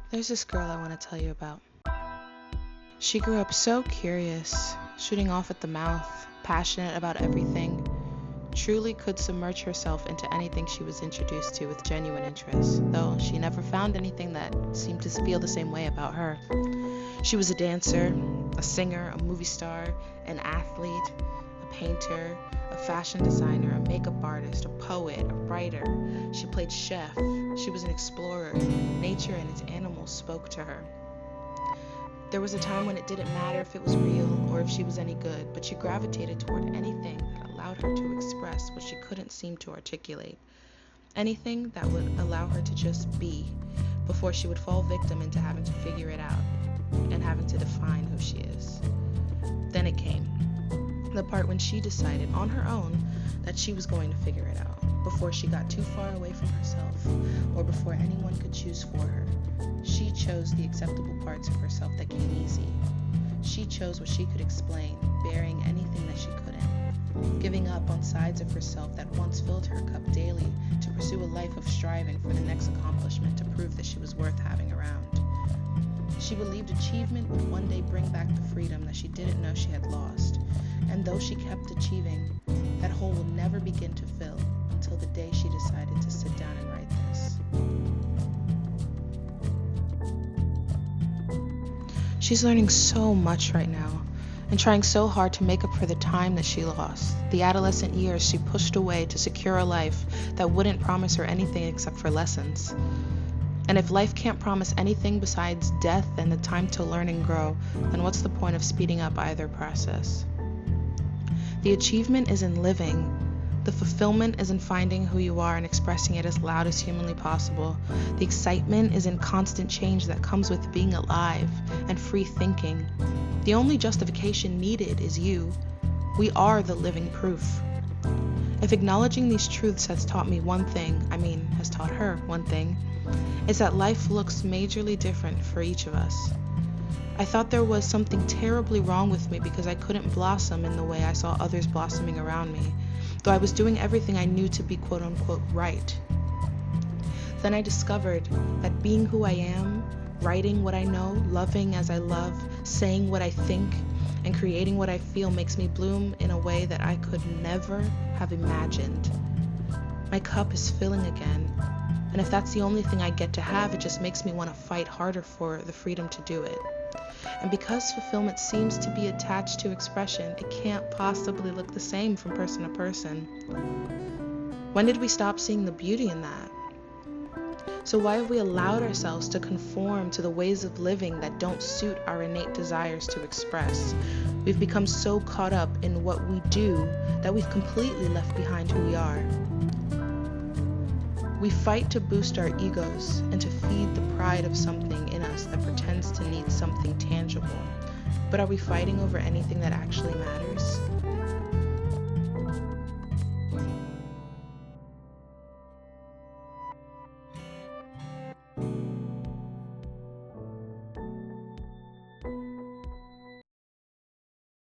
There's this girl I want to tell you about. She grew up so curious, shooting off at the mouth, passionate about everything, truly could submerge herself into anything she was introduced to with genuine interest, though she never found anything that seemed to feel the same way about her. She was a dancer, a singer, a movie star, an athlete, a painter, a fashion designer, a makeup artist, a poet, a writer. She played chef. She was an explorer. Nature and its animals spoke to her. There was a time when it didn't matter if it was real or if she was any good, but she gravitated toward anything that allowed her to express what she couldn't seem to articulate. Anything that would allow her to just be, before she would fall victim into having to figure it out and having to define who she is. Then it came. The part when she decided on her own that she was going to figure it out, before she got too far away from herself or before anyone could choose for her. She chose the acceptable parts of herself that came easy. She chose what she could explain, bearing anything that she couldn't, giving up on sides of herself that once filled her cup daily to pursue a life of striving for the next accomplishment to prove that she was worth having around. She believed achievement would one day bring back the freedom that she didn't know she had lost. And though she kept achieving, that hole would never begin to fill until the day she decided to sit down and write this. She's learning so much right now and trying so hard to make up for the time that she lost, the adolescent years she pushed away to secure a life that wouldn't promise her anything except for lessons. And if life can't promise anything besides death and the time to learn and grow, then what's the point of speeding up either process? The achievement is in living. The fulfillment is in finding who you are and expressing it as loud as humanly possible. The excitement is in constant change that comes with being alive and free thinking. The only justification needed is you. We are the living proof. If acknowledging these truths has taught me one thing, has taught her one thing, it's that life looks majorly different for each of us. I thought there was something terribly wrong with me because I couldn't blossom in the way I saw others blossoming around me, though I was doing everything I knew to be quote-unquote right. Then I discovered that being who I am, writing what I know, loving as I love, saying what I think, and creating what I feel makes me bloom in a way that I could never have imagined. My cup is filling again, and if that's the only thing I get to have, it just makes me want to fight harder for the freedom to do it. And because fulfillment seems to be attached to expression, it can't possibly look the same from person to person. When did we stop seeing the beauty in that? So why have we allowed ourselves to conform to the ways of living that don't suit our innate desires to express? We've become so caught up in what we do that we've completely left behind who we are. We fight to boost our egos and to feed the pride of something in us that pretends to need something tangible. But are we fighting over anything that actually matters?